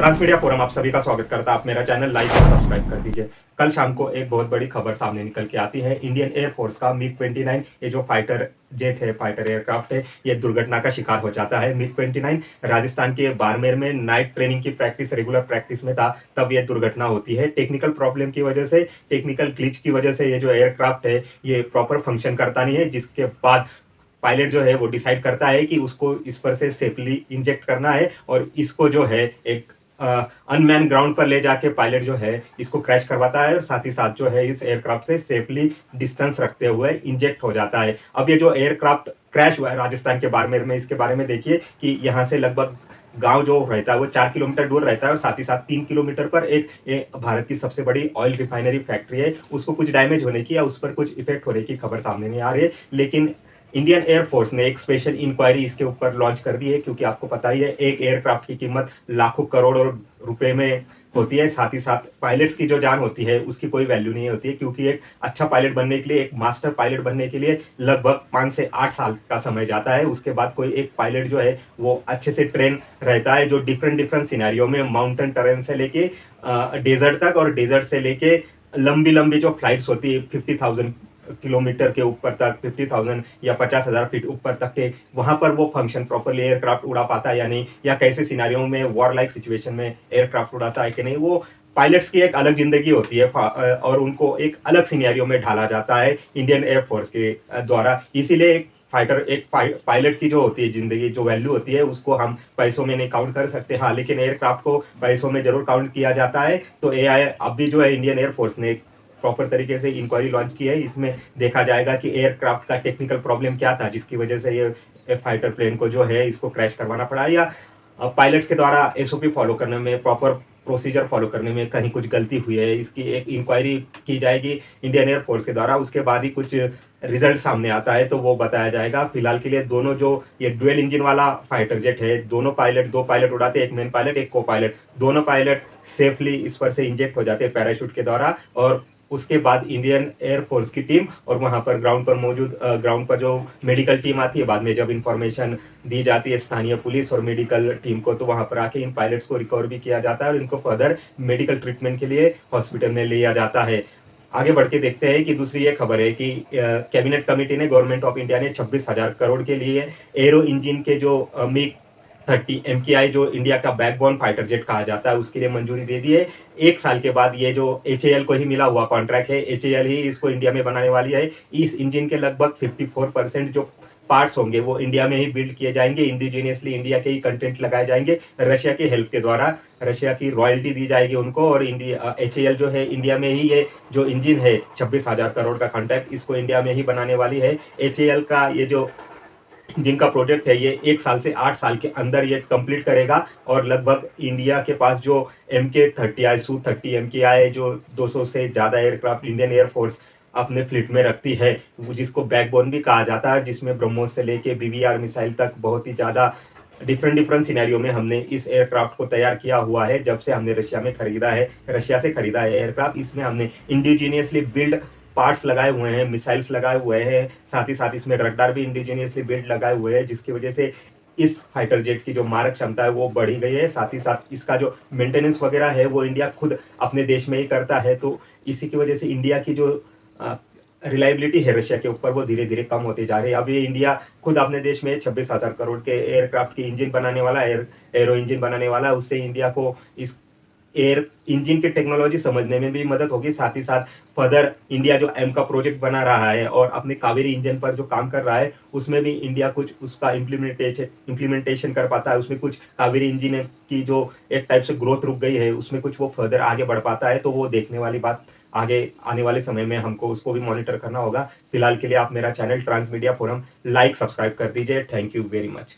Transmedia forum आप सभी का स्वागत करता है। आप मेरा चैनल लाइक और सब्सक्राइब कर दीजिए। कल शाम को एक बहुत बड़ी खबर सामने निकल के आती है। इंडियन एयरफोर्स का मिग 29 ये जो फाइटर जेट है, फाइटर एयरक्राफ्ट है, ये दुर्घटना का शिकार हो जाता है। मिग 29 राजस्थान के बाड़मेर में नाइट ट्रेनिंग की प्रैक्टिस, रेगुलर प्रैक्टिस में था, तब ये दुर्घटना होती है। टेक्निकल प्रॉब्लम की वजह से, टेक्निकल ग्लिच की वजह से ये जो एयरक्राफ्ट है ये प्रॉपर फंक्शन करता नहीं है, जिसके बाद पायलट जो है वो डिसाइड करता है कि उसको इस पर से सेफली इंजेक्ट करना है और इसको जो है एक अनमैन ग्राउंड पर ले जाके पायलट जो है इसको क्रैश करवाता है और साथ ही साथ जो है इस एयरक्राफ्ट से सेफली डिस्टेंस रखते हुए इंजेक्ट हो जाता है। अब ये जो एयरक्राफ्ट क्रैश हुआ है राजस्थान के बाड़मेर में, इसके बारे में देखिए कि यहाँ से लगभग गांव जो रहता है वो 4 किलोमीटर दूर रहता है और साथ ही साथ 3 किलोमीटर पर एक भारत की सबसे बड़ी ऑयल रिफाइनरी फैक्ट्री है। उसको कुछ डैमेज होने की या उस पर कुछ इफेक्ट होने की खबर सामने नहीं आ रही है, लेकिन इंडियन एयरफोर्स ने एक स्पेशल इंक्वायरी इसके ऊपर लॉन्च कर दी है, क्योंकि आपको पता ही है एक एयरक्राफ्ट की कीमत लाखों करोड़ों रुपए में होती है। साथ ही साथ पायलट्स की जो जान होती है उसकी कोई वैल्यू नहीं होती है, क्योंकि एक अच्छा पायलट बनने के लिए, एक मास्टर पायलट बनने के लिए लगभग 5 से 8 साल का समय जाता है। उसके बाद कोई एक पायलट जो है वो अच्छे से ट्रेन रहता है, जो डिफरेंट डिफरेंट सिनेरियो में माउंटेन टेरेन से लेके डेजर्ट तक और डेजर्ट से लेके लंबी लंबी जो फ्लाइट्स होती है 50,000 किलोमीटर के ऊपर तक, 50,000 या 50,000 फीट ऊपर तक के, वहां पर वो फंक्शन प्रॉपरली एयरक्राफ्ट उड़ा पाता है या नहीं, या कैसे सिनारियों में वॉर लाइक सिचुएशन में एयरक्राफ्ट उड़ाता है कि नहीं, वो पायलट्स की एक अलग जिंदगी होती है और उनको एक अलग सिनेरियो में ढाला जाता है इंडियन एयरफोर्स के द्वारा। इसीलिए एक पायलट की जो होती है जिंदगी, जो वैल्यू होती है, उसको हम पैसों में नहीं काउंट कर सकते। हाँ, लेकिन एयरक्राफ्ट को पैसों में जरूर काउंट किया जाता है। तो एआई अभी जो है इंडियन एयरफोर्स ने प्रॉपर तरीके से इंक्वायरी लॉन्च की है। इसमें देखा जाएगा कि एयरक्राफ्ट का टेक्निकल प्रॉब्लम क्या था जिसकी वजह से ये फाइटर प्लेन को जो है इसको क्रैश करवाना पड़ा, या पायलट्स के द्वारा एसओपी फॉलो करने में, प्रॉपर प्रोसीजर फॉलो करने में कहीं कुछ गलती हुई है। इसकी एक इंक्वायरी की जाएगी इंडियन एयरफोर्स के द्वारा। उसके बाद ही कुछ रिजल्ट सामने आता है तो वो बताया जाएगा। फिलहाल के लिए दोनों जो ये डुअल इंजन वाला फाइटर जेट है, दोनों पायलट, 2 पायलट उड़ाते हैं, एक मेन पायलट एक को पायलट, दोनों पायलट सेफली इस पर से इंजेक्ट हो जाते हैं पैराशूट के द्वारा। और उसके बाद इंडियन एयरफोर्स की टीम और वहां पर ग्राउंड पर जो मेडिकल टीम आती है, बाद में जब इंफॉर्मेशन दी जाती है स्थानीय पुलिस और मेडिकल टीम को, तो वहां पर आके इन पायलट्स को रिकवर भी किया जाता है और इनको फर्दर मेडिकल ट्रीटमेंट के लिए हॉस्पिटल में लिया जाता है। आगे बढ़ के देखते हैं कि दूसरी ये खबर है कि कैबिनेट कमेटी ने, गवर्नमेंट ऑफ इंडिया ने 26,000 करोड़ के लिए एरो इंजन के जो मिग 30 MKI जो इंडिया का बैकबोन फाइटर जेट कहा जाता है उसके लिए मंजूरी दे दी है। 1 साल के बाद ये जो HAL को ही मिला हुआ कॉन्ट्रैक्ट है, HAL ही इसको इंडिया में बनाने वाली है। इस इंजन के लगभग 54% जो पार्ट्स होंगे वो इंडिया में ही बिल्ड किए जाएंगे, इंडिजीनियसली इंडिया के ही कंटेंट लगाए जाएंगे रशिया के हेल्प के द्वारा। रशिया की रॉयल्टी दी जाएगी उनको और इंडिया HAL जो है इंडिया में ही ये जो इंजन है 26,000 करोड़ का कॉन्ट्रैक्ट इसको इंडिया में ही बनाने वाली है। HAL का ये जो जिनका प्रोजेक्ट है ये 1 साल से 8 साल के अंदर ये कंप्लीट करेगा और लगभग इंडिया के पास जो MK30 Su-30 MKI जो 200 से ज़्यादा एयरक्राफ्ट इंडियन एयरफोर्स अपने फ्लीट में रखती है, जिसको बैकबोन भी कहा जाता है, जिसमें ब्रह्मोस से लेके BVR मिसाइल तक बहुत ही ज़्यादा डिफरेंट सिनेरियो में हमने इस एयरक्राफ्ट को तैयार किया हुआ है। जब से हमने रशिया से खरीदा है एयरक्राफ्ट, इसमें हमने इंडिजीनियसली बिल्ड पार्ट्स लगाए हुए हैं, मिसाइल्स लगाए हुए हैं, साथ ही साथ इसमें रडार भी इंडिजीनियसली बिल्ड लगाए हुए हैं, जिसकी वजह से इस फाइटर जेट की जो मारक क्षमता है वो बढ़ी गई है। साथ ही साथ इसका जो मेंटेनेंस वगैरह है वो इंडिया खुद अपने देश में ही करता है। तो इसी की वजह से इंडिया की जो रिलायबिलिटी है रशिया के ऊपर वो धीरे धीरे कम होती जा रही है। अब ये इंडिया खुद अपने देश में 26,000 करोड़ के एयरक्राफ्ट की इंजन बनाने वाला है, एरो इंजन बनाने वाला है। उससे इंडिया को इस एयर इंजन की टेक्नोलॉजी समझने में भी मदद होगी। साथ ही साथ फर्दर इंडिया जो एम का प्रोजेक्ट बना रहा है और अपने कावेरी इंजन पर जो काम कर रहा है उसमें भी इंडिया कुछ उसका इम्प्लीमेंटेशन कर पाता है। उसमें कुछ कावेरी इंजन की जो एक टाइप से ग्रोथ रुक गई है उसमें कुछ वो फर्दर आगे बढ़ पाता है। तो वो देखने वाली बात, आगे आने वाले समय में हमको उसको भी मॉनिटर करना होगा। फिलहाल के लिए आप मेरा channel transmedia forum like subscribe कर दीजिए। Thank you very much.